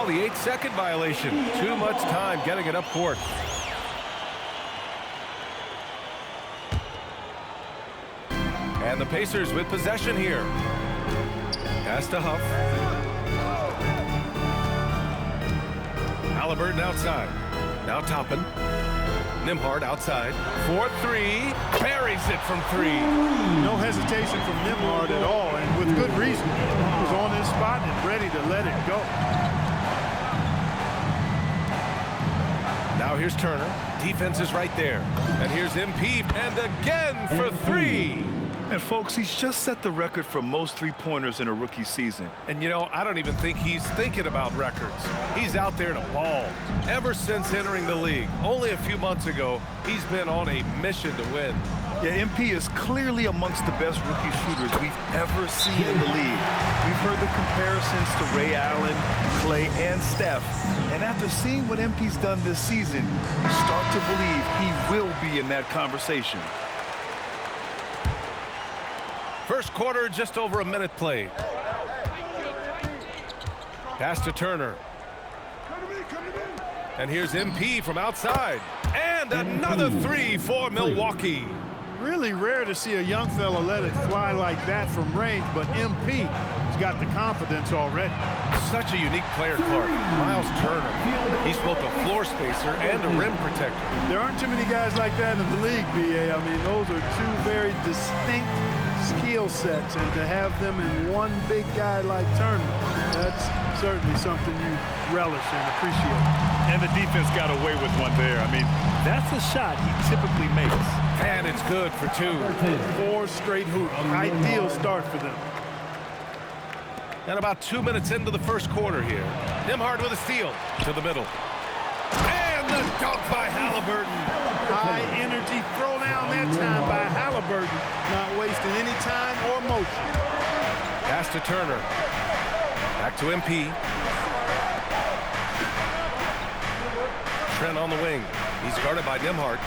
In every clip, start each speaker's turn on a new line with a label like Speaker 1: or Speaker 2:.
Speaker 1: call the 8-second violation. Too much time getting it up court. And the Pacers with possession here. Pass to Huff. Halliburton outside. Now Toppin. Nembhard outside. 4-3. Buries it from 3.
Speaker 2: No hesitation from Nembhard at all, and with good reason. He was on his spot and ready to let it go.
Speaker 1: Now here's Turner. Defense is right there. And here's MP. And again for 3.
Speaker 3: And folks, he's just set the record for most three-pointers in a rookie season.
Speaker 1: And you know, I don't even think he's thinking about records. He's out there to ball. Ever since entering the league, only a few months ago, he's been on a mission to win.
Speaker 3: Yeah, MP is clearly amongst the best rookie shooters we've ever seen in the league. We've heard the comparisons to Ray Allen, Clay, and Steph. And after seeing what MP's done this season, you start to believe he will be in that conversation.
Speaker 1: First quarter, just over a minute played. Pass to Turner. And here's MP from outside. And another 3 for Milwaukee.
Speaker 2: Really rare to see a young fella let it fly like that from range, but MP has got the confidence already.
Speaker 1: Such a unique player, Clark. Miles Turner. He's both a floor spacer and a rim protector.
Speaker 2: There aren't too many guys like that in the league, BA. I mean, those are two very distinct skill sets, and to have them in one big guy like Turner, that's certainly something you relish and appreciate.
Speaker 3: And the defense got away with one there. I mean, that's a shot he typically makes.
Speaker 1: And it's good for 2.
Speaker 2: 4 straight hoops. Ideal start for them.
Speaker 1: And about 2 minutes into the first quarter here. Nembhard with a steal to the middle. And the dunk by Halliburton.
Speaker 2: High energy throw down that time by Halliburton. Not wasting any time or motion.
Speaker 1: Pass to Turner. Back to MP. Trent on the wing. He's guarded by Nembhard.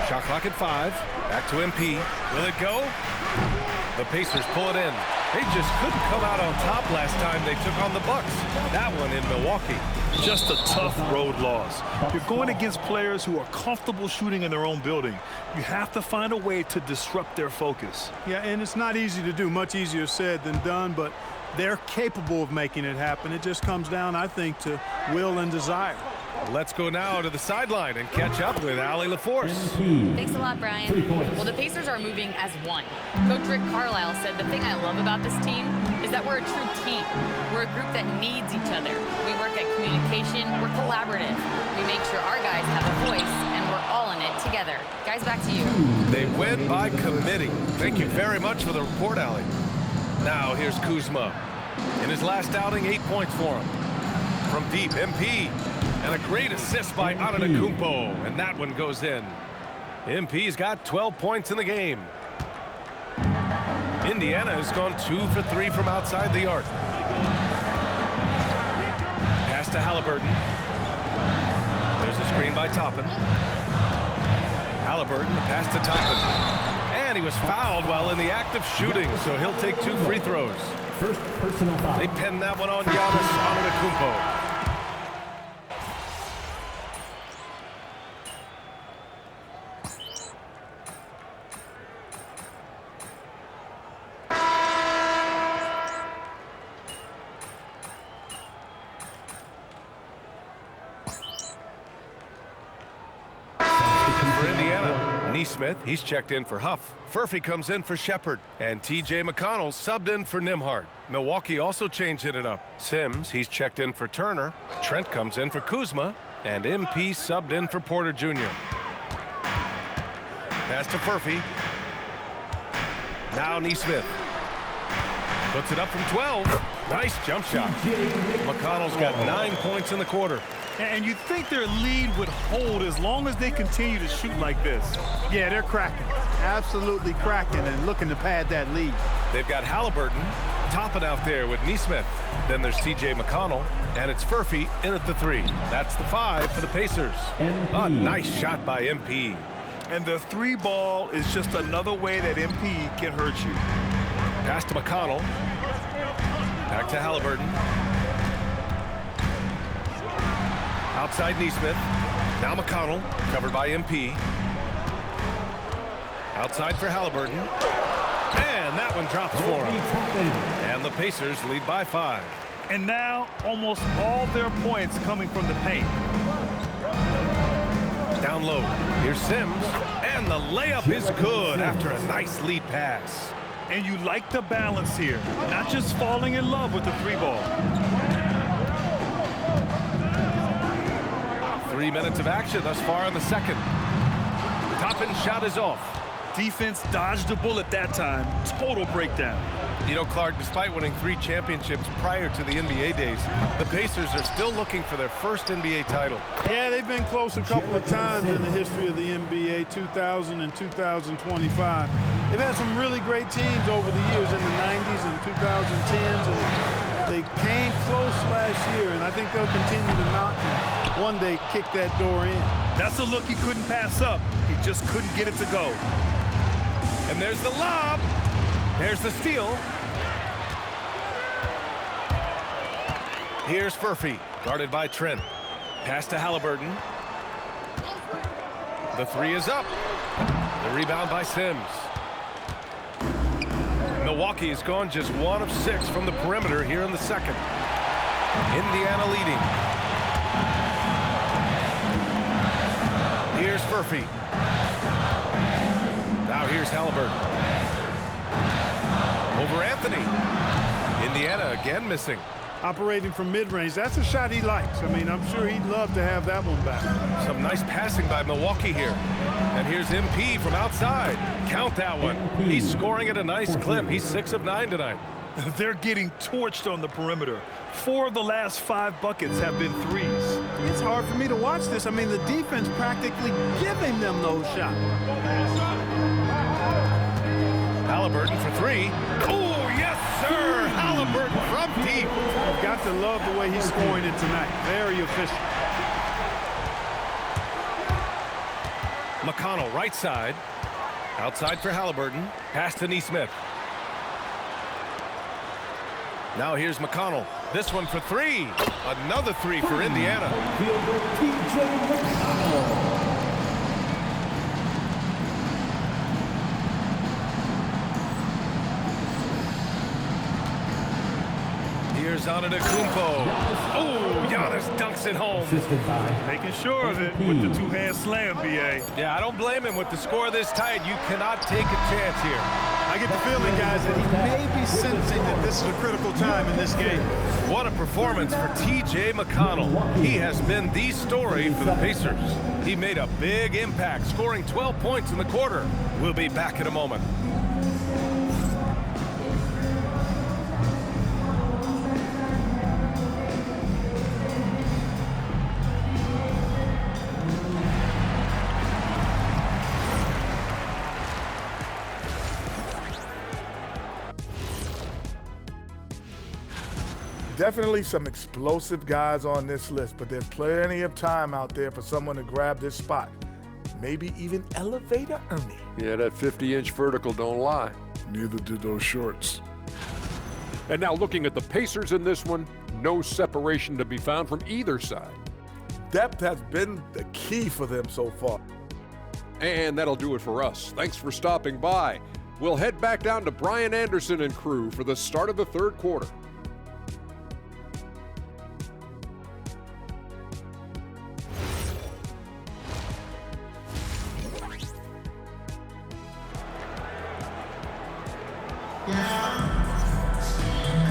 Speaker 1: Shot clock at 5. Back to MP. Will it go? The Pacers pull it in. They just couldn't come out on top last time they took on the Bucks. That one in Milwaukee.
Speaker 3: Just a tough road loss. You're going against players who are comfortable shooting in their own building. You have to find a way to disrupt their focus.
Speaker 2: Yeah, and it's not easy to do. Much easier said than done, but they're capable of making it happen. It just comes down, I think, to will and desire.
Speaker 1: Let's go now to the sideline and catch up with Allie LaForce.
Speaker 4: Thanks a lot, Brian. Well, the Pacers are moving as one. Coach Rick Carlisle said the thing I love about this team is that we're a true team. We're a group that needs each other. We work at communication. We're collaborative. We make sure our guys have a voice, and we're all in it together. Guys, back to you.
Speaker 1: They win by committee. Thank you very much for the report, Allie. Now here's Kuzma. In his last outing, 8 points for him. From deep, MP. And a great assist by Antetokounmpo, and that one goes in. MP's got 12 points in the game. Indiana has gone 2 for 3 from outside the arc. Pass to Halliburton. There's a screen by Toppin. Halliburton, pass to Toppin. And he was fouled while in the act of shooting, so he'll take 2 free throws.
Speaker 5: First personal foul.
Speaker 1: They pin that one on Giannis Antetokounmpo. Smith, he's checked in for Huff. Furphy comes in for Shepard. And T.J. McConnell subbed in for Nembhard. Milwaukee also changed it up. Sims, he's checked in for Turner. Trent comes in for Kuzma. And MP subbed in for Porter Jr. Pass to Furphy. Now Nesmith. Puts it up from 12. Nice jump shot. McConnell's got 9 points in the quarter.
Speaker 3: And you'd think their lead would hold as long as they continue to shoot like this.
Speaker 2: Yeah, they're cracking. Absolutely cracking and looking to pad that lead.
Speaker 1: They've got Halliburton topping out there with Nesmith. Then there's T.J. McConnell, and it's Furphy in at the 3. That's the 5 for the Pacers. A nice shot by MP.
Speaker 3: And the 3 ball is just another way that MP can hurt you.
Speaker 1: Pass to McConnell. Back to Halliburton. Outside Neesmith. Now McConnell, covered by MP. Outside for Halliburton. And that one drops for him. And the Pacers lead by 5.
Speaker 3: And now almost all their points coming from the paint.
Speaker 1: Down low. Here's Sims. And the layup is good after a nice lead pass.
Speaker 3: And you like the balance here, not just falling in love with the 3-ball.
Speaker 1: 3 minutes of action thus far in the second. Toppin shot is off.
Speaker 3: Defense dodged a bullet that time. Total breakdown.
Speaker 1: You know, Clark, despite winning 3 championships prior to the NBA days, the Pacers are still looking for their first NBA title.
Speaker 2: Yeah, they've been close a couple of times in the history of the NBA, 2000 and 2025. They've had some really great teams over the years in the 90s and 2010s, and they came close last year, and I think they'll continue to knock and one day kick that door in.
Speaker 3: That's a look he couldn't pass up. He just couldn't get it to go.
Speaker 1: And there's the lob. There's the steal. Here's Furphy, guarded by Trent. Pass to Halliburton. The 3 is up. The rebound by Sims. Milwaukee has gone just 1 of 6 from the perimeter here in the second. Indiana leading. Here's Furphy. Now here's Halliburton. Over Anthony. Indiana again missing.
Speaker 2: Operating from mid-range, that's a shot he likes. I mean, I'm sure he'd love to have that one back.
Speaker 1: Some nice passing by Milwaukee here. And here's MP from outside. Count that one. He's scoring at a nice clip. He's 6 of 9 tonight.
Speaker 3: They're getting torched on the perimeter. 4 of the last 5 buckets have been threes.
Speaker 2: It's hard for me to watch this. I mean, the defense practically giving them those shots.
Speaker 1: Halliburton for 3. Oh, yes, sir! Halliburton from deep.
Speaker 2: You've got to love the way he's scoring it tonight. Very efficient.
Speaker 1: McConnell, right side. Outside for Halliburton. Pass to Neesmith. Now here's McConnell. This one for 3. Another 3 for Indiana. Here's Antetokounmpo. Oh, Giannis dunks it home.
Speaker 3: Making sure of it with the 2-hand slam, B.A.
Speaker 1: Yeah, I don't blame him. With the score this tight, you cannot take a chance here.
Speaker 2: I get the feeling, guys, that he may be sensing that this is a critical time in this game.
Speaker 1: What a performance for T.J. McConnell. He has been the story for the Pacers. He made a big impact, scoring 12 points in the quarter. We'll be back in a moment.
Speaker 6: Definitely some explosive guys on this list, but there's plenty of time out there for someone to grab this spot. Maybe even Elevator Ernie.
Speaker 7: Yeah, that 50-inch vertical don't lie.
Speaker 6: Neither did those shorts.
Speaker 7: And now looking at the Pacers in this one, no separation to be found from either side.
Speaker 6: Depth has been the key for them so far.
Speaker 7: And that'll do it for us. Thanks for stopping by. We'll head back down to Brian Anderson and crew for the start of the third quarter.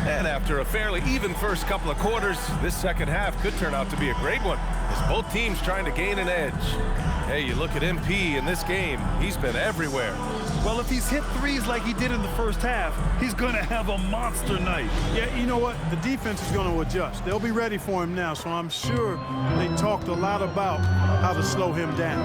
Speaker 1: And after a fairly even first couple of quarters, this second half could turn out to be a great one, as both teams trying to gain an edge. Hey, you look at MP in this game, he's been everywhere.
Speaker 3: Well, if he's hit threes like he did in the first half, he's going to have a monster night.
Speaker 2: Yeah, you know what? The defense is going to adjust. They'll be ready for him now, so I'm sure they talked a lot about how to slow him down.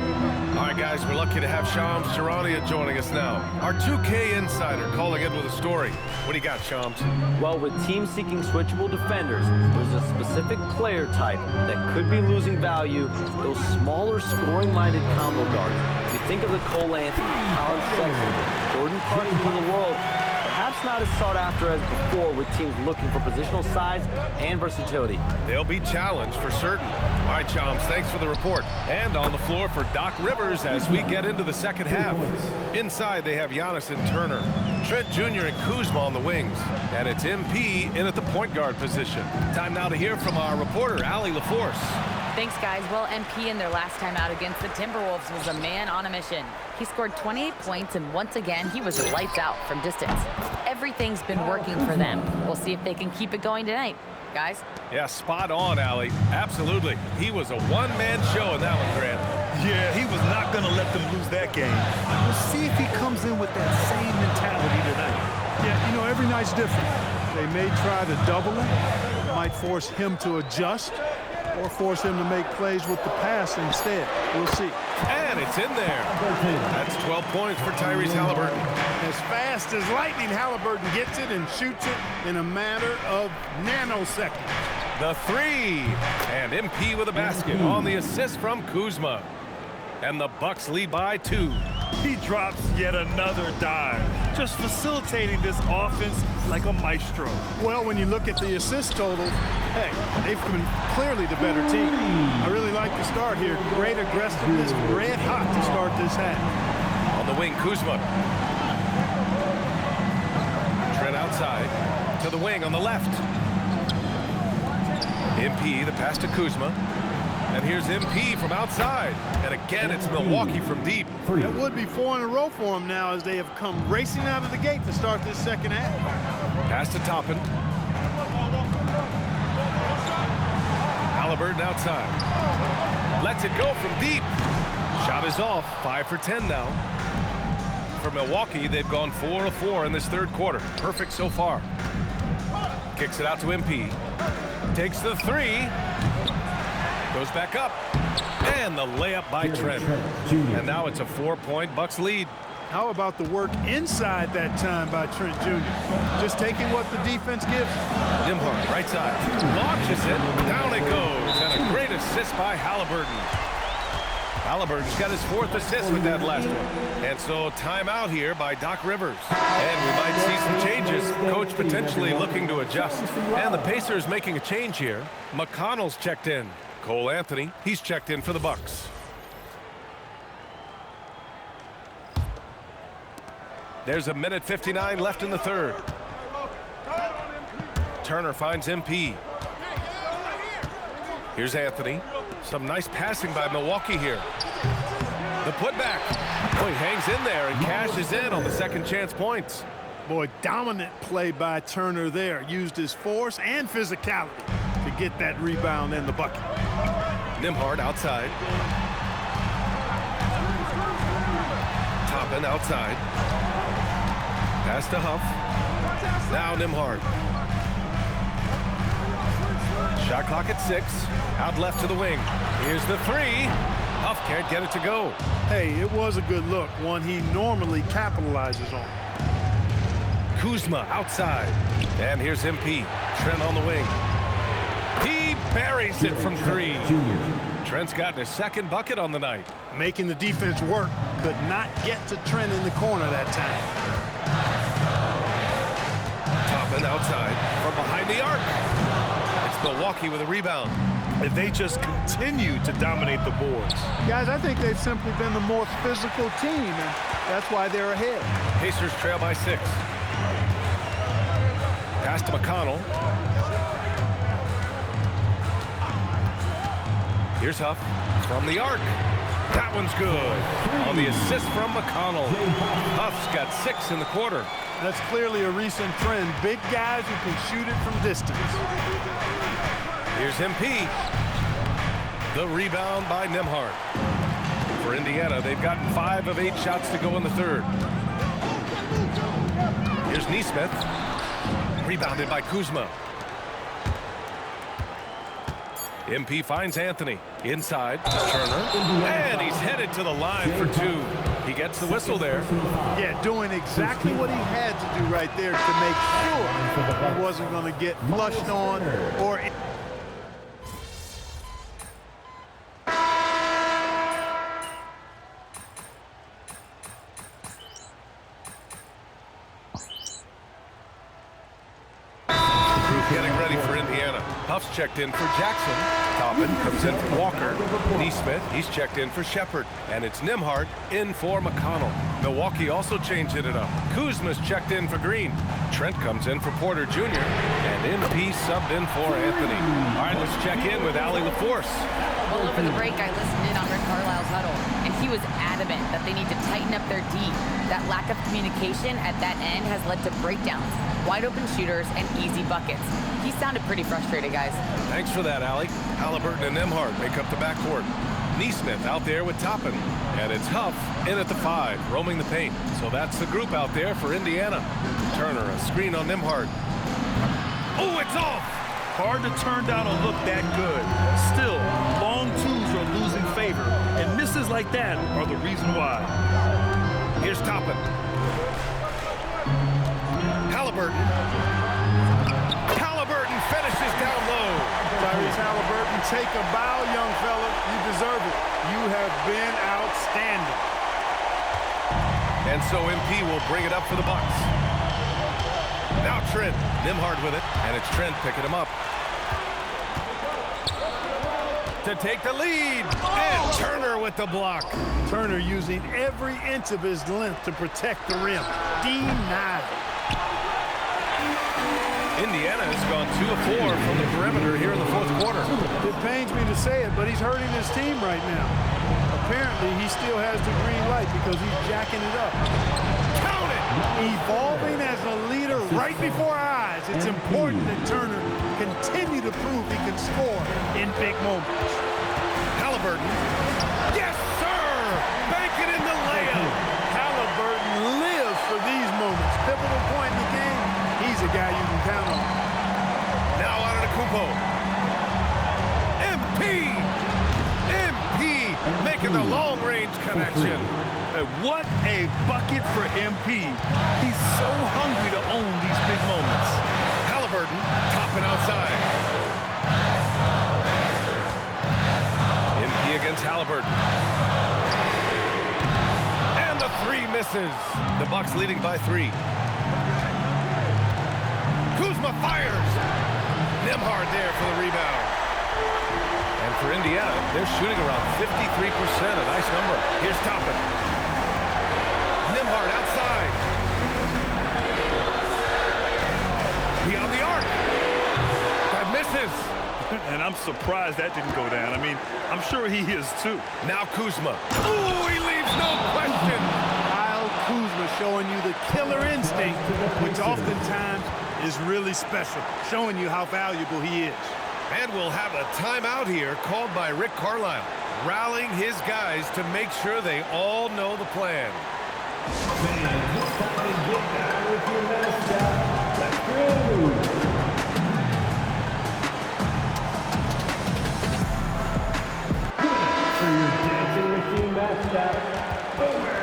Speaker 1: All right, guys, we're lucky to have Shams Charania joining us now. Our 2K insider calling in with a story. What do you got, Shams?
Speaker 8: Well, with teams seeking switchable defenders, there's a specific player type that could be losing value, those smaller scoring-minded combo guards. If you think of the Cole Anthony, Colin Sexton, Jordan Clarkson of the world, perhaps just not as sought after as before with teams looking for positional size and versatility.
Speaker 1: They'll be challenged for certain. All right, Chums, thanks for the report. And on the floor for Doc Rivers as we get into the second half. Inside, they have Giannis and Turner, Trent Jr. and Kuzma on the wings. And it's MP in at the point guard position. Time now to hear from our reporter, Allie LaForce.
Speaker 4: Thanks, guys. Well, MP in their last time out against the Timberwolves was a man on a mission. He scored 28 points, and once again, he was lights out from distance. Everything's been working for them. We'll see if they can keep it going tonight. Guys?
Speaker 1: Yeah, spot on, Allie. Absolutely. He was a one-man show in that one, Grant.
Speaker 3: Yeah, he was not going to let them lose that game. We'll see if he comes in with that same mentality tonight.
Speaker 2: Yeah, you know, every night's different. They may try to double him, might force him to adjust, or force him to make plays with the pass instead. We'll see.
Speaker 1: And it's in there. That's 12 points for Tyrese Halliburton.
Speaker 2: As fast as lightning, Halliburton gets it and shoots it in a matter of nanoseconds.
Speaker 1: The three. And MP with a basket on the assist from Kuzma. And the Bucks lead by 2.
Speaker 3: He drops yet another dime, just facilitating this offense like a maestro.
Speaker 2: Well, when you look at the assist totals, hey, they've been clearly the better team. I really like the start here. Great aggressiveness, red hot to start this half.
Speaker 1: On the wing, Kuzma. Trent outside to the wing on the left. MP, the pass to Kuzma. And here's MP from outside. And again, it's Milwaukee from deep.
Speaker 2: That would be 4 in a row for them now as they have come racing out of the gate to start this second half.
Speaker 1: Pass to Toppin. Halliburton outside. Lets it go from deep. Shot is off. 5 for 10 now. For Milwaukee, they've gone 4 of 4 in this third quarter. Perfect so far. Kicks it out to MP. Takes the three. Goes back up. And the layup by Trent. And now it's a 4-point Bucks lead.
Speaker 2: How about the work inside that time by Trent Jr.? Just taking what the defense gives.
Speaker 1: Nembhard, right side. Launches it. Down it goes. And a great assist by Halliburton. Halliburton's got his 4th assist with that last one. And so timeout here by Doc Rivers. And we might see some changes. Coach potentially looking to adjust. And the Pacers making a change here. McConnell's checked in. Cole Anthony, he's checked in for the Bucks. There's a minute 59 left in the third. Turner finds MP. Here's Anthony. Some nice passing by Milwaukee here. The putback. Boy, hangs in there and cashes in on the second chance points.
Speaker 2: Boy, dominant play by Turner there. Used his force and physicality to get that rebound and the bucket.
Speaker 1: Nembhard outside. Toppin outside. Pass to Huff. Now Nembhard. Shot clock at 6. Out left to the wing. Here's the three. Huff can't get it to go.
Speaker 2: Hey, it was a good look. One he normally capitalizes on.
Speaker 1: Kuzma outside. And here's MP. Trent on the wing. He buries it from 3. Trent's gotten his 2nd bucket on the night.
Speaker 2: Making the defense work. Could not get to Trent in the corner that time.
Speaker 1: Toppin outside from behind the arc. It's Milwaukee with a rebound.
Speaker 3: And they just continue to dominate the boards.
Speaker 2: Guys, I think they've simply been the more physical team, and that's why they're ahead.
Speaker 1: Pacers trail by 6. Pass to McConnell. Here's Huff from the arc. That one's good. On the assist from McConnell. Huff's got 6 in the quarter.
Speaker 2: That's clearly a recent trend. Big guys who can shoot it from distance.
Speaker 1: Here's MP. The rebound by Nembhard. For Indiana, they've gotten 5 of 8 shots to go in the third. Here's Nesmith. Rebounded by Kuzma. MP finds Anthony. Inside, Turner. And he's headed to the line for 2. He gets the whistle there.
Speaker 2: Yeah, doing exactly what he had to do right there to make sure he wasn't going to get flushed on or...
Speaker 1: getting ready for Indiana. Huff's checked in for Jackson. Toppin comes in for Walker. Neesmith, he's checked in for Shepard. And it's Nimhart in for McConnell. Milwaukee also changing it up. Kuzma's checked in for Green. Trent comes in for Porter Jr. And MP subbed in for Anthony. All right, let's check in with Allie LaForce.
Speaker 4: Well, over the break, I listened in on Rick Carlisle's huddle, and he was adamant that they need to tighten up their D. That lack of communication at that end has led to breakdowns, wide open shooters, and easy buckets. He sounded pretty frustrated, guys.
Speaker 1: Thanks for that, Allie. Halliburton and Nimhart make up the backcourt. Neesmith out there with Toppin. And it's Huff in at the 5, roaming the paint. So that's the group out there for Indiana. Turner, a screen on Nimhart. Oh, it's off!
Speaker 3: Hard to turn down a look that good. Still, long twos are losing favor, and misses like that are the reason why.
Speaker 1: Here's Toppin. Halliburton. Halliburton finishes down low.
Speaker 2: Tyrese Halliburton, take a bow, young fella. You deserve it. You have been outstanding.
Speaker 1: And so MP will bring it up for the Bucks. Now Trent. Nimhart with it, and it's Trent picking him up. To take the lead, and Turner with the block.
Speaker 2: Turner using every inch of his length to protect the rim. Denied.
Speaker 1: Indiana has gone 2 of 4 from the perimeter here in the 4th quarter.
Speaker 2: It pains me to say it, but he's hurting his team right now. Apparently, he still has the green light because he's jacking it up.
Speaker 1: Count it!
Speaker 2: Evolving as a leader right before our eyes. It's important that Turner continue to prove he can score in big moments.
Speaker 1: Halliburton. Yes, sir! Bank it in the layup.
Speaker 2: Halliburton lives for these moments. Pivotal point in the game. He's a guy you can count on.
Speaker 1: Now out of the Kumpo. MP! MP making the long-range connection.
Speaker 3: What a bucket for MP. He's so hungry to own these big moments.
Speaker 1: Halliburton topping outside. MP against Halliburton. And the 3 misses. The Bucks leading by 3. Kuzma fires. Nimhart there for the rebound. And for Indiana, they're shooting around 53%, a nice number. Here's Toppin. Nimhart outside. Beyond the arc. That misses.
Speaker 3: And I'm surprised that didn't go down. I mean, I'm sure he is too.
Speaker 1: Now Kuzma. Ooh, he leaves no question.
Speaker 2: Kyle Kuzma showing you the killer instinct, which oftentimes is really special, showing you how valuable he is.
Speaker 1: And we'll have a timeout here called by Rick Carlisle, rallying his guys to make sure they all know the plan.
Speaker 5: Man, it's time to get down with your mascot. Let's go. For your Dancing with You mascot, Boomer.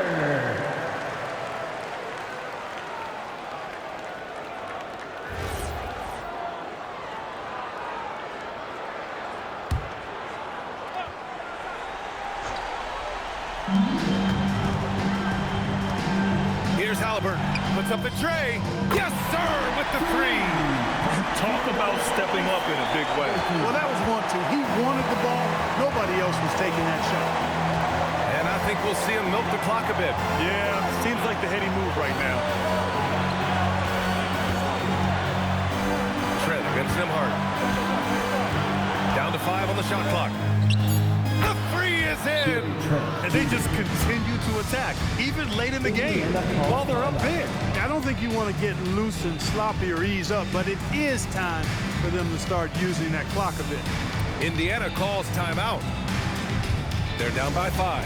Speaker 1: Here's Halliburton. Puts up the tray. Yes, sir, with the 3.
Speaker 3: Talk about stepping up in a big way.
Speaker 2: Well, that was 1-2. He wanted the ball. Nobody else was taking that shot.
Speaker 1: And I think we'll see him milk the clock a bit.
Speaker 3: Yeah, seems like the heady move right now.
Speaker 1: Trent against Nimhart. Down to 5 on the shot clock. The 3 is in.
Speaker 3: And they just continue to attack, even late in the game, while they're up big.
Speaker 2: I don't think you want to get loose and sloppy or ease up, but it is time for them to start using that clock a bit.
Speaker 1: Indiana calls timeout. They're down by 5.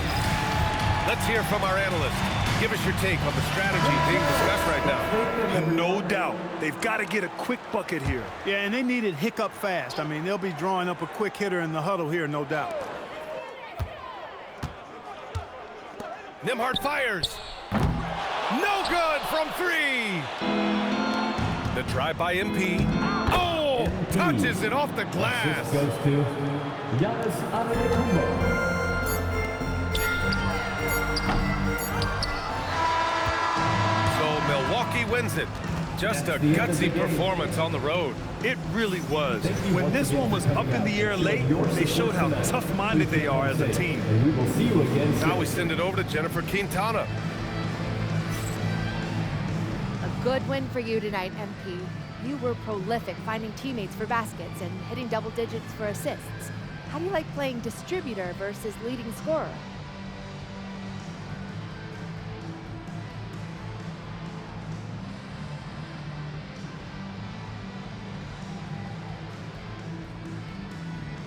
Speaker 1: Let's hear from our analyst. Give us your take on the strategy being discussed right now.
Speaker 3: No doubt. They've got to get a quick bucket here.
Speaker 2: Yeah, and they need it hiccup fast. I mean, they'll be drawing up a quick hitter in the huddle here, no doubt.
Speaker 1: Nimhart fires. No good from 3. The drive by MP. Oh, touches it off the glass.
Speaker 5: This goes to Giannis Antetokounmpo.
Speaker 1: So Milwaukee wins it. Just a gutsy performance on the road.
Speaker 3: It really was. When this one was up in the air late, they showed how tough-minded they are as a team.
Speaker 5: And we will see you again soon.
Speaker 1: Now we send it over to Jennifer Quintana.
Speaker 9: A good win for you tonight, MP. You were prolific finding teammates for baskets and hitting double digits for assists. How do you like playing distributor versus leading scorer?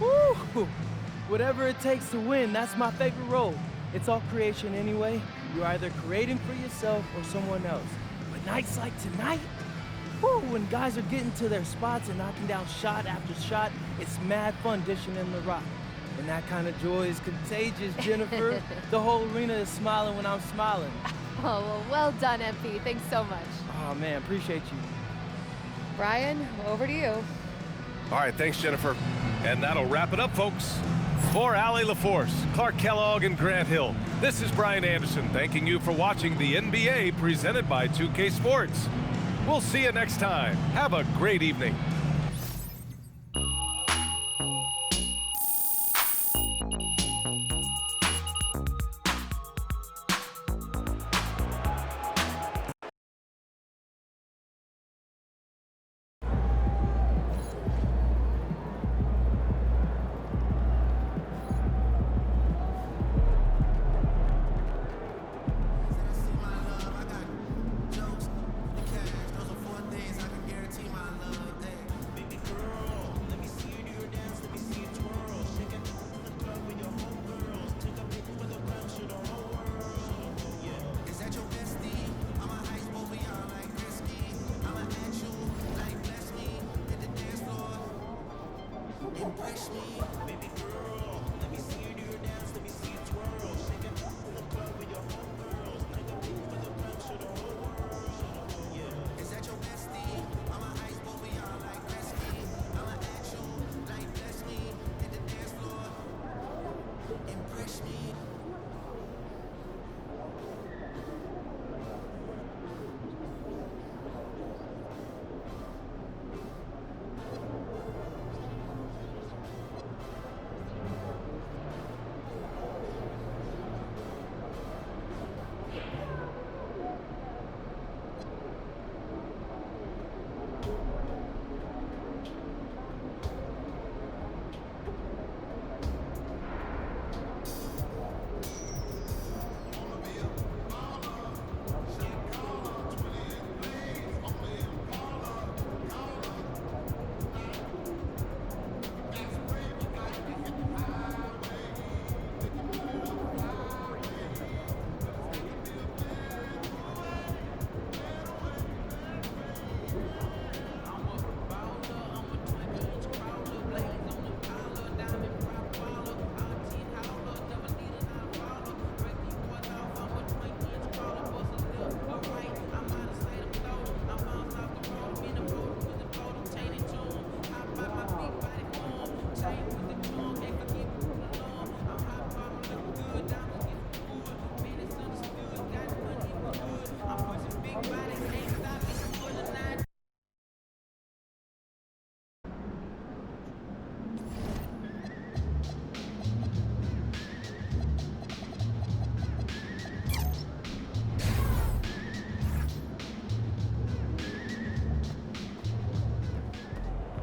Speaker 10: Woo! Whatever it takes to win, that's my favorite role. It's all creation anyway. You're either creating for yourself or someone else. But nights like tonight, woo, when guys are getting to their spots and knocking down shot after shot, it's mad fun dishing in the rock. And that kind of joy is contagious, Jennifer. The whole arena is smiling when I'm smiling.
Speaker 9: Oh, well done, MP. Thanks so much.
Speaker 10: Oh man, appreciate you.
Speaker 9: Brian, over to you.
Speaker 1: All right, thanks, Jennifer. And that'll wrap it up, folks. For Allie LaForce, Clark Kellogg, and Grant Hill, this is Brian Anderson thanking you for watching the NBA presented by 2K Sports. We'll see you next time. Have a great evening.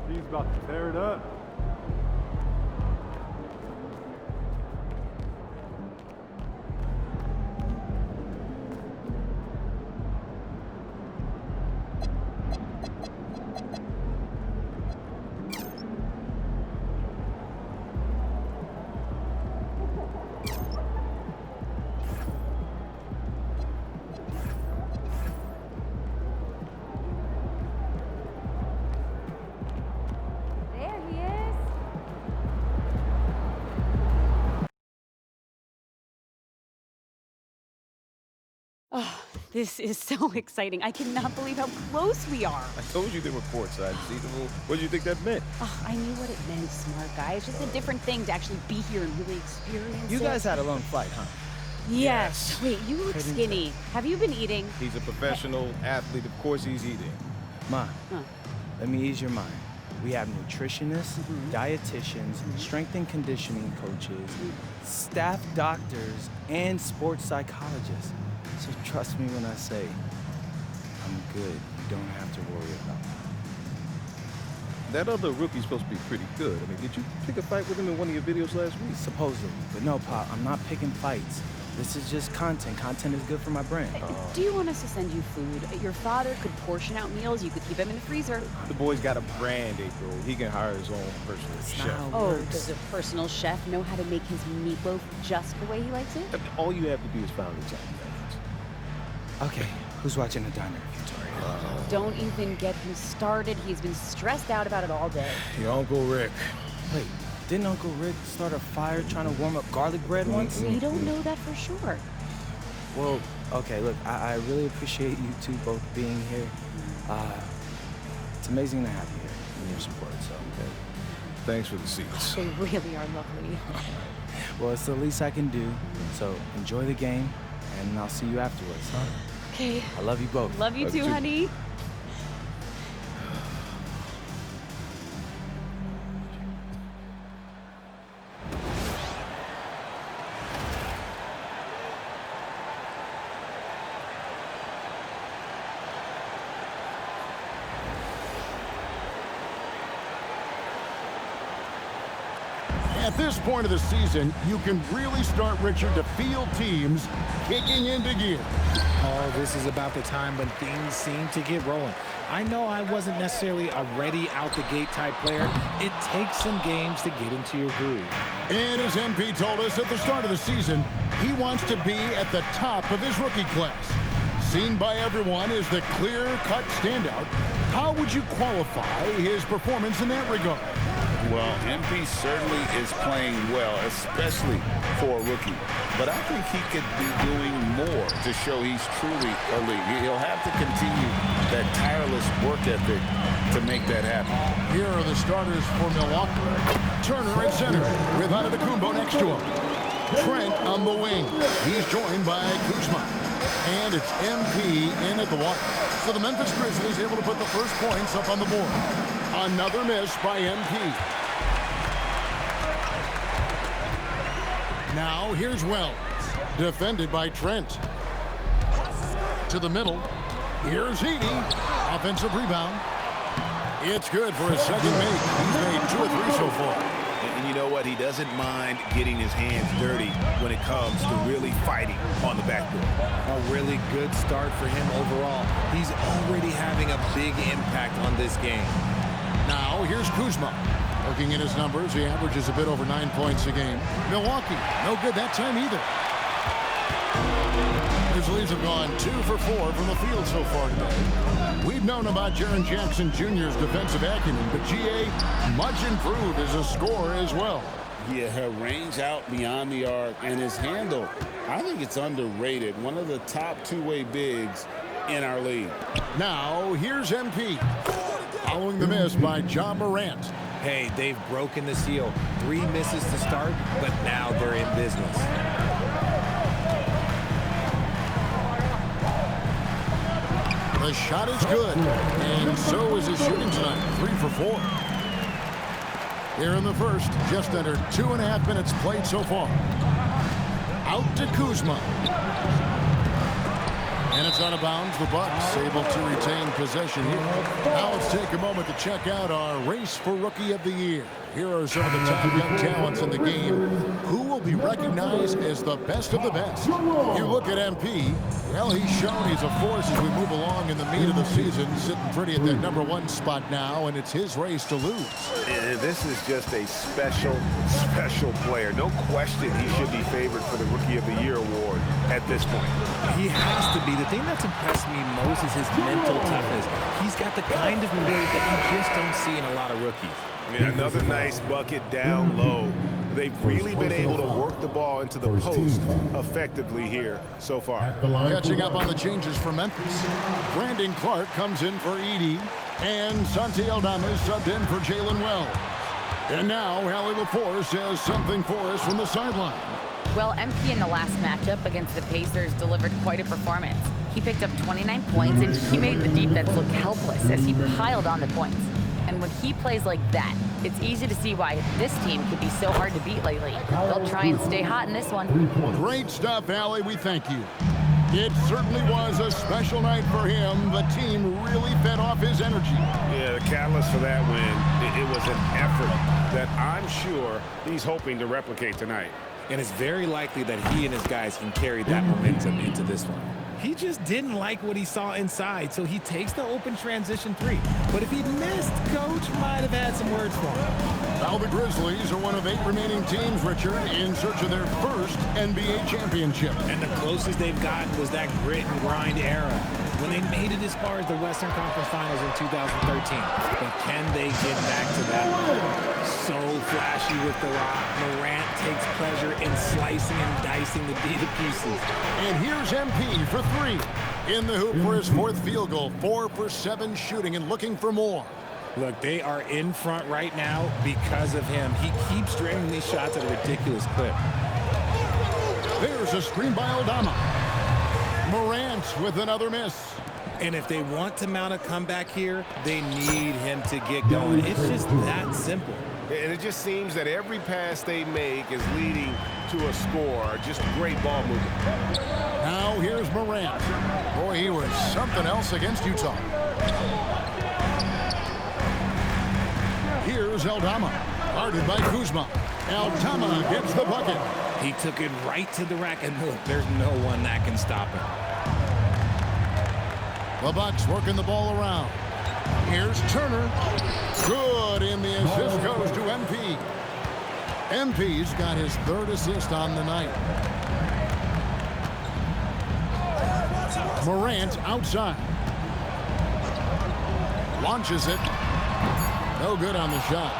Speaker 2: He's about to tear it up.
Speaker 11: Oh, this is so exciting. I cannot believe how close we are.
Speaker 12: I told you there were courtside seats. What did you think that meant?
Speaker 11: Oh, I knew what it meant, smart guy. It's just a different thing to actually be here and really experience
Speaker 10: You
Speaker 11: it.
Speaker 10: guys had a long flight, huh?
Speaker 11: Yes. Wait, you look skinny. Have you been eating?
Speaker 12: He's a professional athlete. Of course he's eating.
Speaker 10: Ma, let me ease your mind. We have nutritionists, dietitians, strength and conditioning coaches, staff doctors, and sports psychologists. So trust me when I say, I'm good. You don't have to worry about me.
Speaker 12: That other rookie's supposed to be pretty good. I mean, did you pick a fight with him in one of your videos last week?
Speaker 10: Supposedly. But no, Pop, I'm not picking fights. This is just content. Content is good for my brand.
Speaker 11: Do you want us to send you food? Your father could portion out meals. You could keep them in the freezer.
Speaker 12: The boy's got a brand, April. He can hire his own personal chef.
Speaker 11: Oh, does a personal chef know how to make his meatloaf just the way he likes it?
Speaker 12: All you have to do is follow the time.
Speaker 10: Okay, who's watching the diner, Victoria?
Speaker 11: Don't even get him started. He's been stressed out about it all day.
Speaker 12: Your Uncle Rick.
Speaker 10: Wait, didn't Uncle Rick start a fire trying to warm up garlic bread once?
Speaker 11: We don't know that for sure.
Speaker 10: Well, okay, look, I really appreciate you two both being here. It's amazing to have you here and your support, so.
Speaker 12: Okay. Thanks for the seats.
Speaker 11: They really are lovely.
Speaker 10: Well, it's the least I can do, so enjoy the game, and I'll see you afterwards, huh?
Speaker 11: Okay.
Speaker 10: I love you both.
Speaker 11: Love you too, honey.
Speaker 13: At this point of the season, you can really start, Richard, to feel teams kicking into gear.
Speaker 14: Oh, this is about the time when things seem to get rolling. I know I wasn't necessarily a ready out the gate type player. It takes some games to get into your groove.
Speaker 13: And as MP told us at the start of the season, he wants to be at the top of his rookie class. Seen by everyone as the clear-cut standout, how would you qualify his performance in that regard?
Speaker 15: Well, MP certainly is playing well, especially for a rookie. But I think he could be doing more to show he's truly elite. He'll have to continue that tireless work ethic to make that happen.
Speaker 13: Here are the starters for Milwaukee. Turner at center with Antetokounmpo next to him. Trent on the wing. He's joined by Kuzma. And it's MP in at the one. So the Memphis Grizzlies able to put the first points up on the board. Another miss by MP. Now here's Wells, defended by Trent. To the middle, here's Heaney, offensive rebound. It's good for his second make. He's made 2 or 3 so far.
Speaker 16: And you know what? He doesn't mind getting his hands dirty when it comes to really fighting on the backboard.
Speaker 17: A really good start for him overall. He's already having a big impact on this game.
Speaker 13: Now here's Kuzma. Looking at his numbers, he averages a bit over 9 points a game. Milwaukee, no good that time either. Grizzlies have gone 2 for 4 from the field so far today. We've known about Jaren Jackson Jr.'s defensive acumen, but GA much improved as a scorer as well.
Speaker 15: Yeah, her range out beyond the arc and his handle, I think it's underrated. One of the top two-way bigs in our league.
Speaker 13: Now here's MP. Following the miss by Ja Morant.
Speaker 17: Hey, they've broken the seal. 3 misses to start, but now they're in business.
Speaker 13: The shot is good, and so is his shooting tonight, 3 for 4. Here in the first, just under 2.5 minutes played so far. Out to Kuzma. And it's out of bounds. The Bucks able to retain possession here. Now let's take a moment to check out our race for Rookie of the Year. Here are some of the top young talents in the game who will be recognized as the best of the best. You look at MP, well, he's shown he's a force as we move along in the meat of the season, sitting pretty at that #1 spot now, and it's his race to lose.
Speaker 16: And this is just a special, special player. No question he should be favored for the Rookie of the Year award at this point.
Speaker 17: He has to be. The thing that's impressed me most is his mental toughness. He's got the kind of mobility that you just don't see in a lot of rookies.
Speaker 16: And another nice bucket down low. They've really been able to work the ball into the post effectively here so far.
Speaker 13: Catching up on the changes for Memphis. Brandon Clark comes in for Edey, and Santi Aldama is subbed in for Jalen Wells. And now Hallie LaForce has something for us from the sideline.
Speaker 4: Well, MP in the last matchup against the Pacers delivered quite a performance. He picked up 29 points, and he made the defense look helpless as he piled on the points. And when he plays like that, it's easy to see why this team can be so hard to beat lately. They'll try and stay hot in this one.
Speaker 13: Great stuff, Allie. We thank you. It certainly was a special night for him. The team really fed off his energy.
Speaker 16: Yeah, the catalyst for that win, it was an effort that I'm sure he's hoping to replicate tonight.
Speaker 17: And it's very likely that he and his guys can carry that momentum into this one. He just didn't like what he saw inside, so he takes the open transition three. But if he missed, Coach might have had some words for him.
Speaker 13: Now the Grizzlies are one of 8 remaining teams, Richard, in search of their first NBA championship.
Speaker 17: And the closest they've gotten was that grit and grind era, when they made it as far as the Western Conference Finals in 2013. But can they get back to that? So flashy with the rock. Morant takes pleasure in slicing and dicing the D to pieces.
Speaker 13: And here's MP for 3. In the hoop for his 4th field goal. 4 for 7 shooting and looking for more.
Speaker 17: Look, they are in front right now because of him. He keeps draining these shots at a ridiculous clip.
Speaker 13: There's a screen by Aldama. Morant with another miss.
Speaker 17: And if they want to mount a comeback here, they need him to get going. It's just that simple.
Speaker 16: And it just seems that every pass they make is leading to a score. Just great ball movement.
Speaker 13: Now here's Morant. Boy, he was something else against Utah. Here's Aldama. Guarded by Kuzma. Aldama gets the bucket.
Speaker 17: He took it right to the rack, and look, there's no one that can stop him.
Speaker 13: The Bucks working the ball around. Here's Turner. Good, and the assist goes to MP. MP's got his 3rd assist on the night. Morant outside. Launches it. No good on the shot.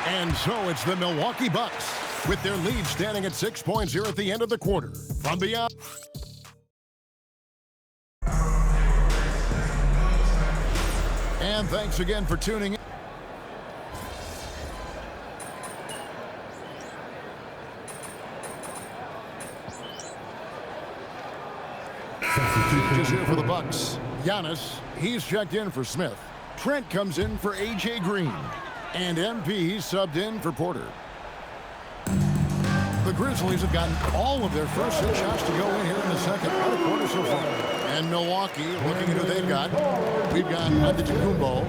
Speaker 13: And so it's the Milwaukee Bucks with their lead standing at 6 points here at the end of the quarter. From beyond. And thanks again for tuning in. Substitutions here for the Bucks. Giannis, he's checked in for Smith. Trent comes in for A.J. Green. And MP subbed in for Porter. The Grizzlies have gotten all of their first 6 shots to go in here in the second quarter so far. And Milwaukee, looking at who they've got. We've got Antetokounmpo,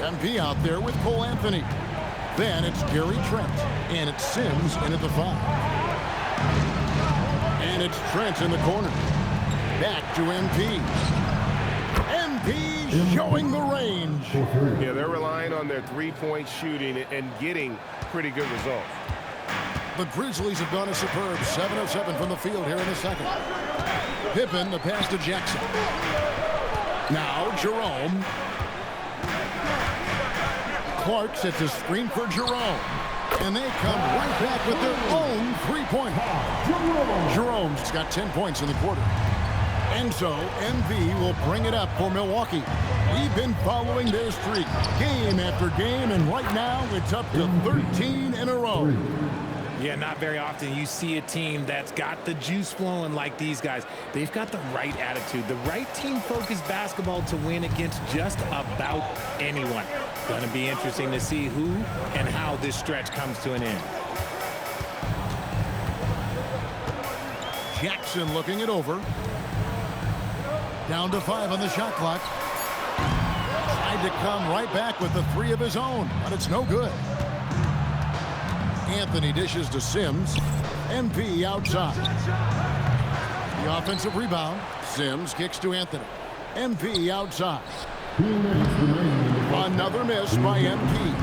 Speaker 13: MP out there with Cole Anthony. Then it's Gary Trent, and it's Sims in at the 5. And it's Trent in the corner. Back to MP. MP showing the range.
Speaker 16: Yeah, they're relying on their 3-point shooting and getting pretty good results.
Speaker 13: The Grizzlies have gone a superb 7 of 7 from the field here in the second. Pippen, the pass to Jackson. Now Jerome. Clark sets a screen for Jerome. And they come right back with their own 3-pointer. Jerome's got 10 points in the quarter. And so MV will bring it up for Milwaukee. We've been following their streak game after game, and right now it's up to 13 in a row.
Speaker 17: Yeah, not very often you see a team that's got the juice flowing like these guys. They've got the right attitude, the right team-focused basketball to win against just about anyone. Going to be interesting to see who and how this stretch comes to an end.
Speaker 13: Jackson looking it over. Down to 5 on the shot clock. Tried to come right back with the 3 of his own, but it's no good. Anthony dishes to Sims. MP outside. The offensive rebound. Sims kicks to Anthony. MP outside. Another miss by MP.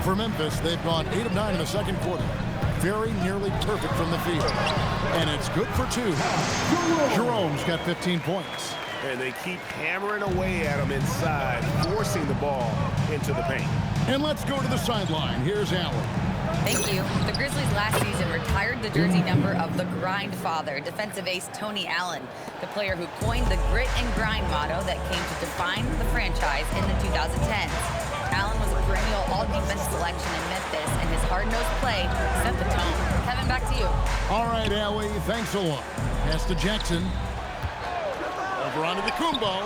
Speaker 13: For Memphis, they've gone 8 of 9 in the second quarter. Very nearly perfect from the field. And it's good for 2. Jerome's got 15 points.
Speaker 16: And they keep hammering away at him inside, forcing the ball into the paint.
Speaker 13: And let's go to the sideline. Here's Allen.
Speaker 4: Thank you. The Grizzlies last season retired the jersey number of the grind father, defensive ace Tony Allen, the player who coined the grit and grind motto that came to define the franchise in the 2010s. Allen was a perennial all-defense selection in Memphis, and his hard-nosed play set the tone. Kevin, back to you.
Speaker 13: All right, Allie, thanks a lot. Pass to Jackson. Over onto the Kumbo.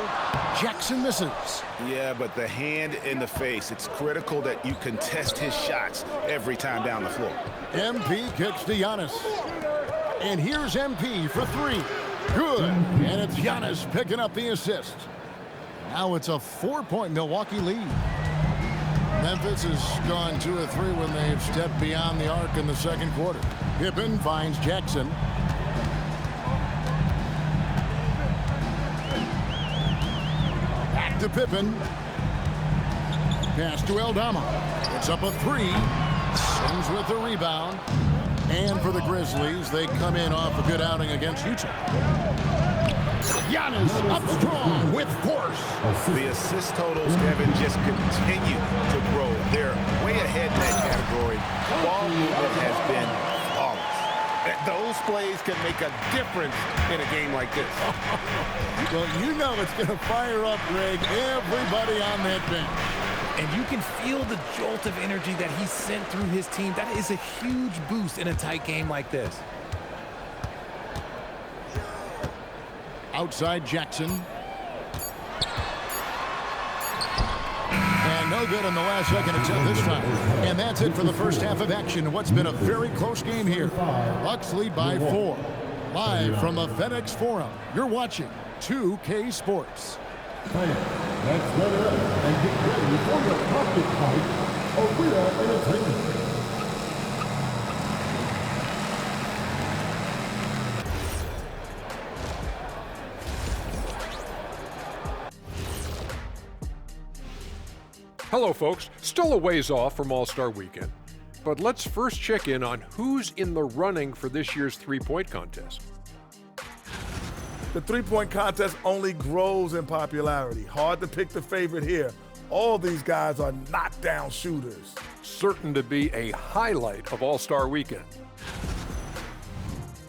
Speaker 13: Jackson misses.
Speaker 16: Yeah, but the hand in the face, it's critical that you contest his shots every time down the floor.
Speaker 13: MP kicks to Giannis. And here's MP for three. Good. And it's Giannis picking up the assist. Now it's a 4-point Milwaukee lead. Memphis has gone 2 of 3 when they've stepped beyond the arc in the second quarter. Pippen finds Jackson. Back to Pippen. Pass to Eldama. It's up a 3. Sims with the rebound. And for the Grizzlies, they come in off a good outing against Utah. Giannis up strong with force.
Speaker 16: The assist totals, Kevin, just continue to grow. They're way ahead in that category. Ball movement has been flawless. Those plays can make a difference in a game like this.
Speaker 13: Well, you know it's going to fire up, Greg, everybody on that bench.
Speaker 14: And you can feel the jolt of energy that he sent through his team. That is a huge boost in a tight game like this.
Speaker 13: Outside Jackson. And no good on the last second attempt this time. And that's it for the first half of action. What's been a very close game here. Bucks lead by 4. Live from the FedEx Forum, you're watching 2K Sports.
Speaker 5: Let's let it up and get ready for the pocket fight of Real Entertainment.
Speaker 7: Hello, folks. Still a ways off from All-Star Weekend, but let's first check in on who's in the running for this year's three-point contest.
Speaker 6: The three-point contest only grows in popularity. Hard to pick the favorite here. All these guys are knockdown shooters.
Speaker 7: Certain to be a highlight of All-Star Weekend.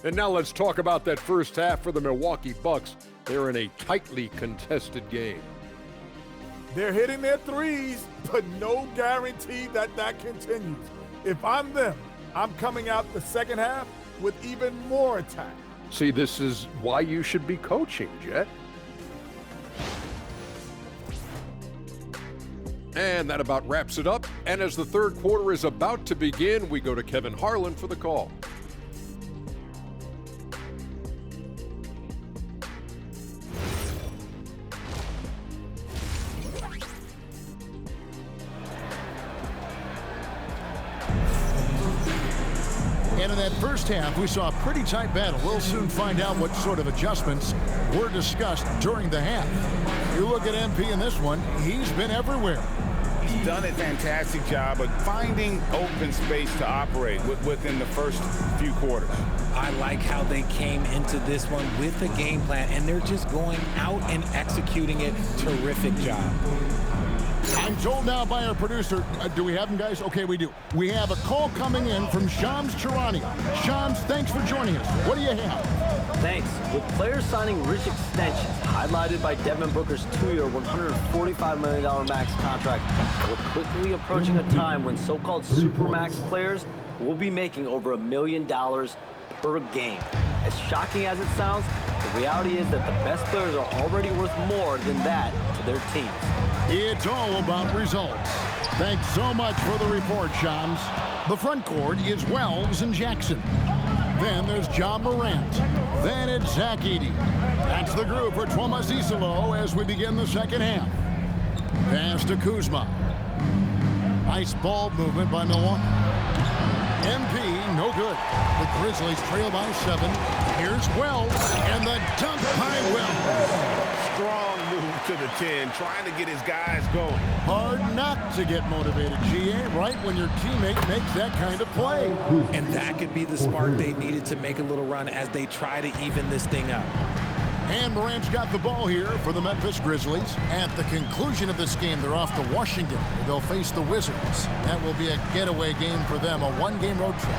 Speaker 7: And now let's talk about that first half for the Milwaukee Bucks. They're in a tightly contested game.
Speaker 6: They're hitting their threes, but no guarantee that that continues. If I'm them, I'm coming out the second half with even more attack.
Speaker 7: See, this is why you should be coaching, Jet. And that about wraps it up. And as the third quarter is about to begin, we go to Kevin Harlan for the call.
Speaker 13: And in that first half, we saw a pretty tight battle. We'll soon find out what sort of adjustments were discussed during the half. You look at MP in this one, he's been everywhere.
Speaker 15: He's done a fantastic job of finding open space to operate within the first few quarters.
Speaker 14: I like how they came into this one with a game plan, and they're just going out and executing it. Terrific job.
Speaker 13: I'm told now by our producer, do we have him, guys? Okay, we do. We have a call coming in from Shams Charania. Shams, thanks for joining us. What do you have?
Speaker 8: Thanks. With players signing rich extensions, highlighted by Devin Booker's 2-year, $145 million max contract, we're quickly approaching a time when so-called supermax players will be making over $1 million per game. As shocking as it sounds, the reality is that the best players are already worth more than that to their teams.
Speaker 13: It's all about results. Thanks so much for the report, Shams. The front court is Wells and Jackson. Then there's John Morant. Then it's Zach Edey. That's the group for Thomas Isolo as we begin the second half. Pass to Kuzma. Nice ball movement by Milwaukee. MP, no good. The Grizzlies trail by 7. Here's Wells, and the dunk by Wells.
Speaker 16: Strong move to the 10, trying to get his guys going.
Speaker 13: Hard not to get motivated, GA, right when your teammate makes that kind of play.
Speaker 14: And that could be the spark they needed to make a little run as they try to even this thing up.
Speaker 13: And Morant's got the ball here for the Memphis Grizzlies. At the conclusion of this game, they're off to Washington, where they'll face the Wizards. That will be a getaway game for them, a one-game road trip.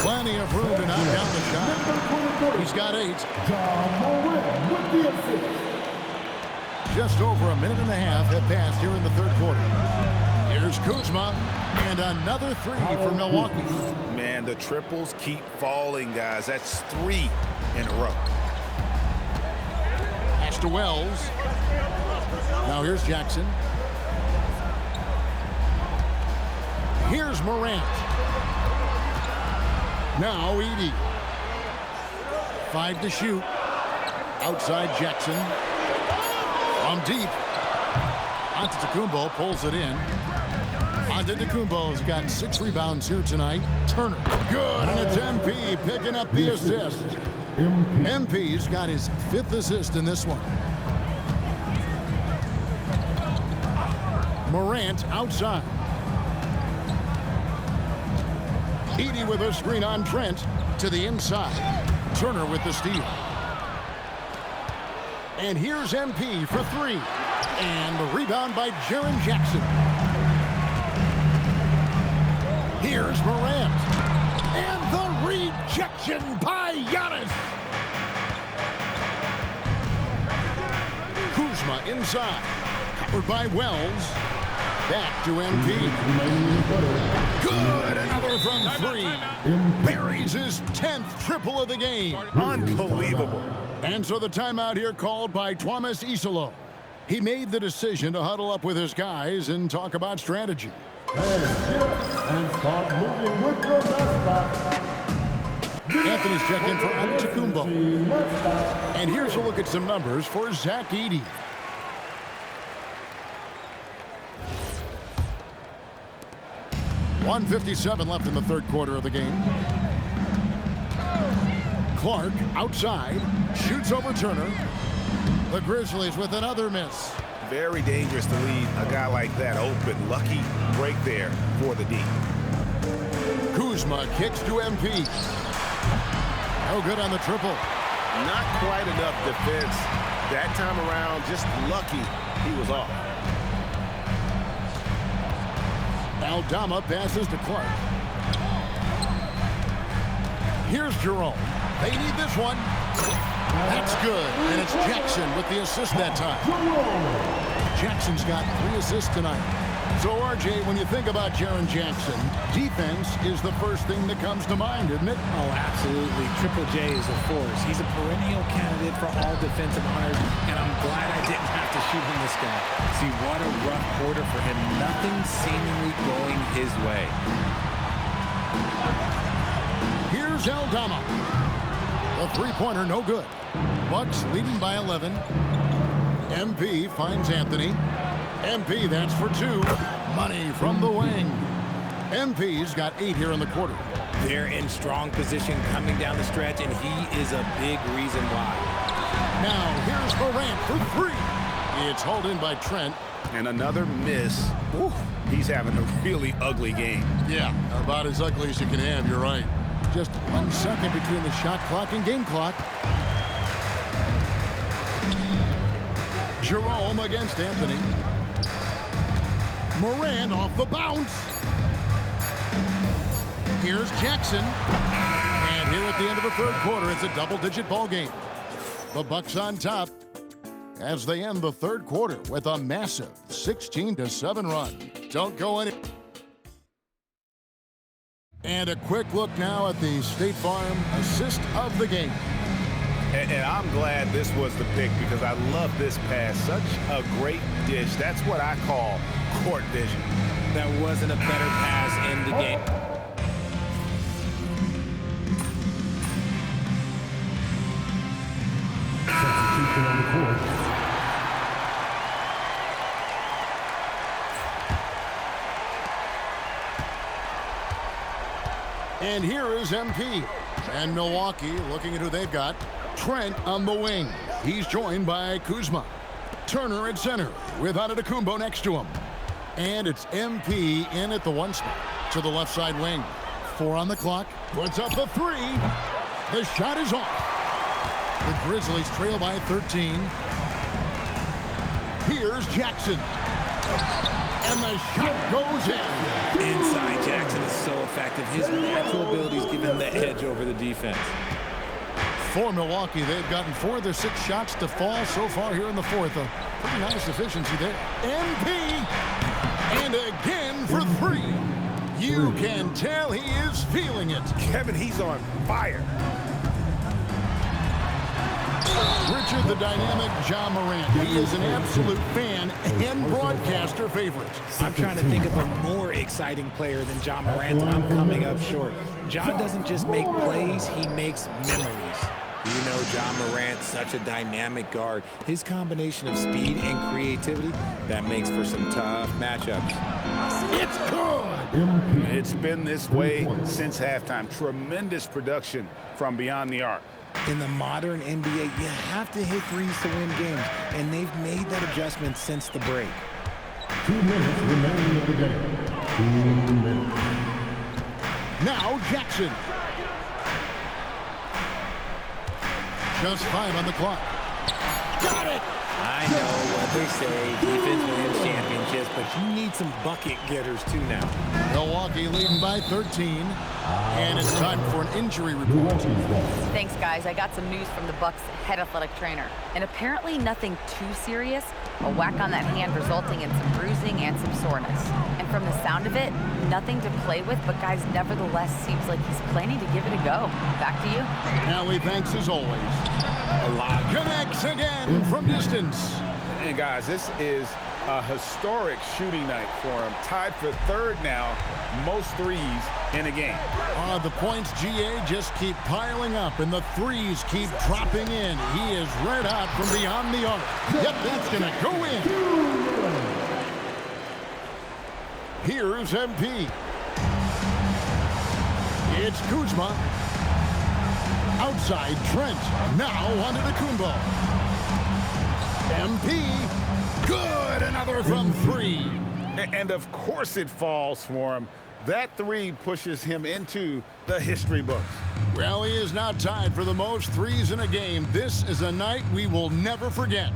Speaker 13: Plenty of room to knock down the shot. He's got 8.
Speaker 5: John Morant with the assist.
Speaker 13: Just over a minute and a half have passed here in the third quarter. Here's Kuzma, and another three for Milwaukee.
Speaker 16: Man, the triples keep falling, guys. That's 3 in a row.
Speaker 13: Pass to Wells. Now here's Jackson. Here's Morant. Now Edey. 5 to shoot. Outside Jackson. From deep. Antetokounmpo pulls it in. Antetokounmpo's got 6 rebounds here tonight. Turner. Good, and it's MP picking up the assist. MP's got his 5th assist in this one. Morant outside. Edey with a screen on Trent to the inside. Turner with the steal. And here's MP for 3. And the rebound by Jaren Jackson. Here's Morant. And the rejection by Giannis. Kuzma inside. Covered by Wells. Back to MP. Good. Another from 3. Buries his 10th triple of the game.
Speaker 16: Unbelievable.
Speaker 13: And so the timeout here called by Thomas Isolo. He made the decision to huddle up with his guys and talk about strategy.
Speaker 5: And start moving with your mascot.
Speaker 13: Anthony's checked in for Antetokounmpo. And here's a look at some numbers for Zach Edey. .157 left in the third quarter of the game. Clark outside, shoots over Turner. The Grizzlies with another miss.
Speaker 16: Very dangerous to leave a guy like that open. Lucky break there for the D.
Speaker 13: Kuzma kicks to MP. No good on the triple.
Speaker 16: Not quite enough defense that time around. Just lucky he was off.
Speaker 13: Aldama passes to Clark. Here's Jerome. They need this one. That's good. And it's Jackson with the assist that time. Jackson's got 3 assists tonight. So, RJ, when you think about Jaren Jackson, defense is the first thing that comes to mind, isn't it?
Speaker 14: Oh, absolutely. Triple J is a force. He's a perennial candidate for all defensive honors, and I'm glad I didn't have to shoot him this guy. See, what a rough quarter for him. Nothing seemingly going his way.
Speaker 13: Here's Aldama. The three-pointer, no good. Bucks leading by 11. MP finds Anthony. MP, that's for 2. Money from the wing. MP's got 8 here in the quarter.
Speaker 14: They're in strong position coming down the stretch, and he is a big reason why.
Speaker 13: Now, here's Morant for 3. It's hauled in by Trent.
Speaker 16: And another miss. Ooh, he's having a really ugly game.
Speaker 13: Yeah, about as ugly as you can have, you're right. Just 1 second between the shot clock and game clock. Jerome against Anthony. Morant off the bounce. Here's Jackson. And here at the end of the third quarter, it's a double-digit ball game. The Bucks on top as they end the third quarter with a massive 16-7 run. Don't go any. And a quick look now at the State Farm assist of the game.
Speaker 16: And I'm glad this was the pick because I love this pass. Such a great dish. That's what I call court vision.
Speaker 14: That wasn't a better pass in the game.
Speaker 5: Substitution on the court.
Speaker 13: And here is MP. And Milwaukee looking at who they've got. Trent on the wing. He's joined by Kuzma. Turner at center with Antetokounmpo next to him. And it's MP in at the 1 spot to the left side wing. 4 on the clock. Puts up the 3. The shot is off. The Grizzlies trail by 13. Here's Jackson. And the shot goes in.
Speaker 14: Inside Jackson is so effective. His natural abilities give him the edge over the defense.
Speaker 13: For Milwaukee, they've gotten 4 of their 6 shots to fall so far here in the fourth. A pretty nice efficiency there. MP And again for three. You can tell he is feeling it.
Speaker 16: Kevin, he's on fire.
Speaker 13: Richard the Dynamic Ja Morant. He is an absolute fan and broadcaster favorite.
Speaker 17: I'm trying to think of a more exciting player than Ja Morant, and I'm coming up short. Ja doesn't just make plays, he makes memories. You know, Ja Morant, such a dynamic guard. His combination of speed and creativity, that makes for some tough matchups.
Speaker 16: It's good. It's been this way since halftime. Tremendous production from beyond the arc.
Speaker 17: In the modern NBA, you have to hit threes to win games, and they've made that adjustment since the break.
Speaker 5: 2 minutes remaining in the game. 2 minutes.
Speaker 13: Now Jackson. Just 5 on the clock. Got it!
Speaker 17: I know what they say, defense wins championships, but you need some bucket getters too now.
Speaker 13: Milwaukee leading by 13. And it's time for an injury report.
Speaker 4: Thanks, guys. I got some news from the Bucks head athletic trainer. And apparently nothing too serious. A whack on that hand resulting in some bruising and some soreness. And from the sound of it, nothing to play with, but guys, nevertheless, seems like he's planning to give it a go. Back to you.
Speaker 13: Howie, thanks as always.
Speaker 16: A lot.
Speaker 13: Connects again from distance.
Speaker 16: And guys, this is a historic shooting night for him. Tied for third now, most threes in a game.
Speaker 13: The points, GA, just keep piling up, and the threes keep dropping in. He is red hot from beyond the arc. Yep, that's going to go in. Here's MP. It's Kuzma. Outside, Trent. Now onto the Kumbo. MP. Good. Another from three.
Speaker 16: And of course it falls for him. That three pushes him into the history books.
Speaker 13: Well, he is now tied for the most threes in a game. This is a night we will never forget.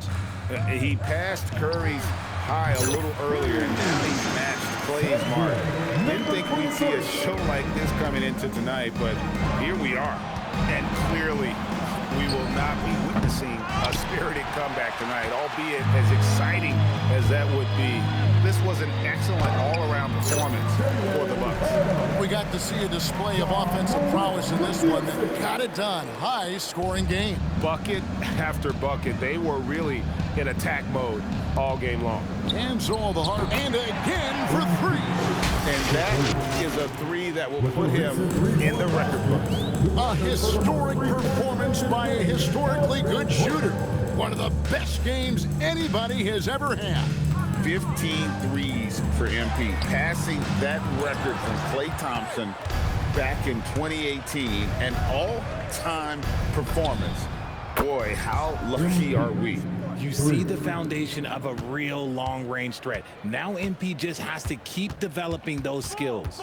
Speaker 16: He passed Curry's high a little earlier, and now he's matched Clay's mark. Didn't think we'd see a show like this coming into tonight, but here we are. And clearly, we will not be witnessing a spirited comeback tonight, albeit as exciting as that would be. This was an excellent all-around performance for the Bucks.
Speaker 13: We got to see a display of offensive prowess in this one that got it done. High-scoring game.
Speaker 16: Bucket after bucket. They were really in attack mode all game long.
Speaker 13: And so all the hard. And again for three.
Speaker 16: And that is a three that will put him in the record books.
Speaker 13: A historic performance by a historically good shooter. One of the best games anybody has ever had.
Speaker 16: 15 threes for MP, passing that record from Klay Thompson back in 2018, an all-time performance. Boy, how lucky are we?
Speaker 17: You see the foundation of a real long-range threat. Now MP just has to keep developing those skills.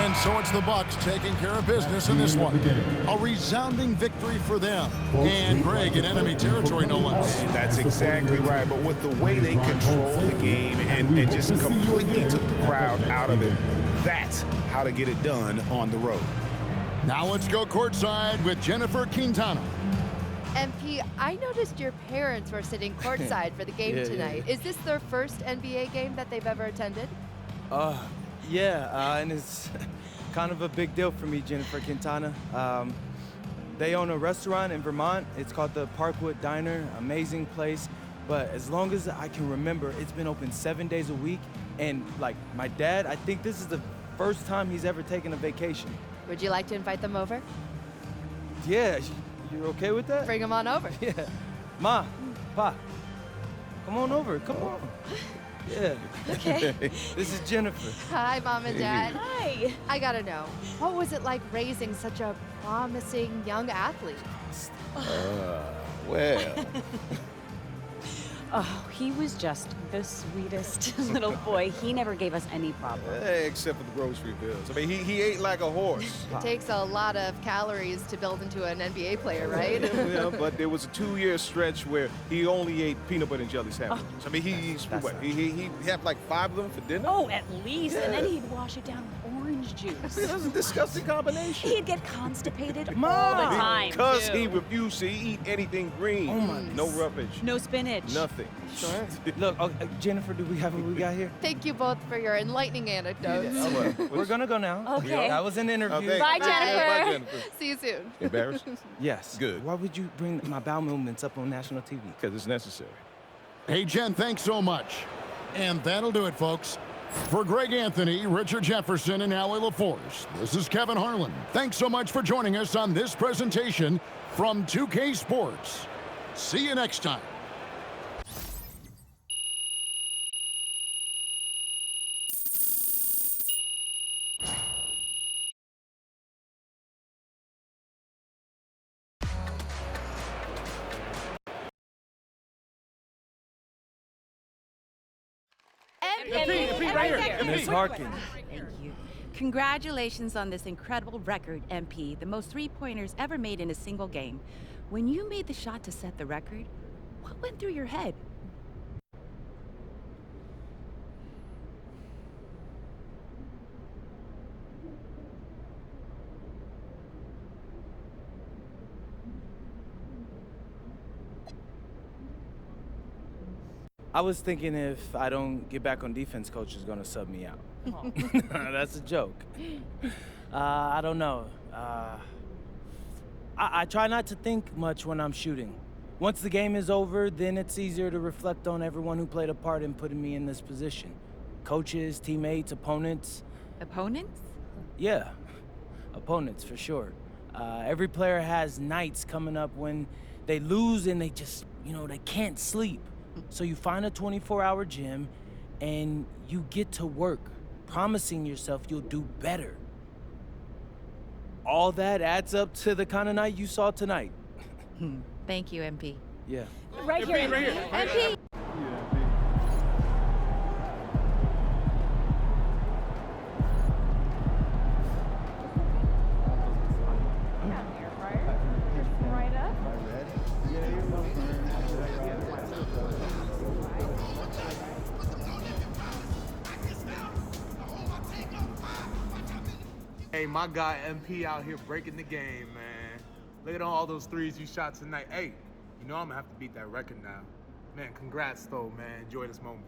Speaker 13: And so it's the Bucks taking care of business in this one. A resounding victory for them. And Greg in enemy territory, no less.
Speaker 16: That's exactly right. But with the way they control the game and just completely took the crowd out of it, that's how to get it done on the road.
Speaker 13: Now let's go courtside with Jennifer Quintana.
Speaker 9: MP, I noticed your parents were sitting courtside for the game tonight. Is this their first NBA game that they've ever attended?
Speaker 10: Yeah, and it's kind of a big deal for me, Jennifer Quintana. They own a restaurant in Vermont. It's called the Parkwood Diner. Amazing place. But as long as I can remember, it's been open 7 days a week. And like my dad, I think this is the first time he's ever taken a vacation.
Speaker 9: Would you like to invite them over?
Speaker 10: Yeah, you're okay with that?
Speaker 9: Bring them on over.
Speaker 10: Yeah. Ma, Pa, come on over, come on. Yeah.
Speaker 9: Okay.
Speaker 10: This is Jennifer.
Speaker 9: Hi, Mom and Dad.
Speaker 11: Hi.
Speaker 9: I gotta know, what was it like raising such a promising young athlete?
Speaker 15: Well.
Speaker 11: Oh, he was just the sweetest little boy. He never gave us any problem.
Speaker 12: Hey, except for the grocery bills. I mean, he ate like a horse.
Speaker 9: It takes a lot of calories to build into an NBA player, right?
Speaker 12: Yeah, but there was a 2-year stretch where he only ate peanut butter and jelly sandwiches. I mean, he had like 5 of them for dinner.
Speaker 11: Oh, at least. And then he'd wash it down with orange orange juice.
Speaker 12: That's a disgusting combination.
Speaker 11: He'd get constipated all
Speaker 10: Mom!
Speaker 11: the time.
Speaker 12: Because
Speaker 11: too.
Speaker 12: he refused to eat anything green.
Speaker 10: Oh my
Speaker 12: No roughage.
Speaker 11: No spinach.
Speaker 12: Nothing.
Speaker 10: Sure. Look, Jennifer, do we have what we got here?
Speaker 9: Thank you both for your enlightening anecdotes.
Speaker 10: We're gonna go now.
Speaker 9: Okay.
Speaker 10: That was an interview.
Speaker 9: Bye,
Speaker 12: Bye,
Speaker 9: Jennifer.
Speaker 12: Jennifer.
Speaker 9: See you soon.
Speaker 12: Embarrassed?
Speaker 10: Yes.
Speaker 12: Good.
Speaker 10: Why would you bring my bowel movements up on national TV?
Speaker 12: Because it's necessary.
Speaker 13: Hey, Jen, thanks so much. And that'll do it, folks. For Greg Anthony, Richard Jefferson, and Allie LaForce, this is Kevin Harlan. Thanks so much for joining us on this presentation from 2K Sports. See you next time.
Speaker 10: Ms. Harkins.
Speaker 18: Thank you. Congratulations on this incredible record, MP, the most three-pointers ever made in a single game. When you made the shot to set the record, what went through your head?
Speaker 10: I was thinking if I don't get back on defense, coach is gonna sub me out. That's a joke. I don't know. I try not to think much when I'm shooting. Once the game is over, then it's easier to reflect on everyone who played a part in putting me in this position. Coaches, teammates, opponents.
Speaker 18: Opponents?
Speaker 10: Yeah, opponents for sure. Every player has nights coming up when they lose and they just, they can't sleep. So you find a 24-hour gym and you get to work, promising yourself you'll do better. All that adds up to the kind of night you saw tonight.
Speaker 18: Thank you, MP.
Speaker 10: Yeah.
Speaker 11: Right here, MP.
Speaker 19: Hey, my guy MP out here breaking the game, man. Look at all those threes you shot tonight. Hey, I'm gonna have to beat that record now. Man, congrats though, man. Enjoy this moment.